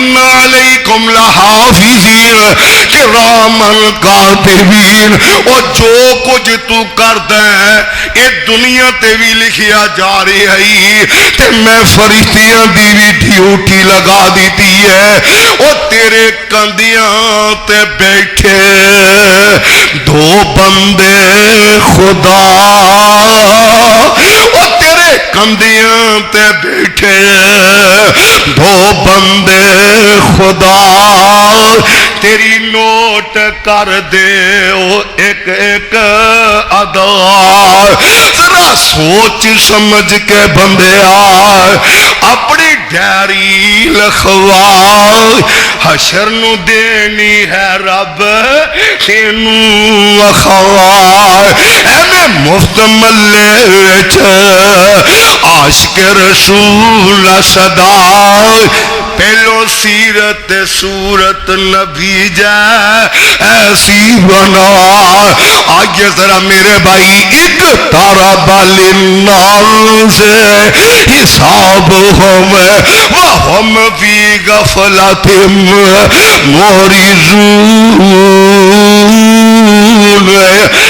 وَإِنَّ عَلَيْكُمْ لَحَافِظِينَ کِرَامًا کاتبین. اور جو کچھ تو کردا ہے اے دنیا تے بھی لکھیا جا رہی ہے تے میں فرشتیاں دی بھی ڈیوٹی لگا دیتی ہے. اور تیرے کندیاں تے بیٹھے دو بندے خدا, اور تیرے کندیاں تے بیٹھے دو بندے خدا تیری نوٹ کر دے او ایک ایک ادا. ذرا سوچ سمجھ کے بندے آئے اپنی ڈیری لکھوا, حشر نو دینی ہے رب تینوں اخوا. ایویں مفت ملے عاشق رسول صدا, پہلو سیرت صورت نبی جا ایسی بنا. آئیے ذرا میرے بھائی اقترب للناس حسابهم وهم فی غفلۃ معرضون.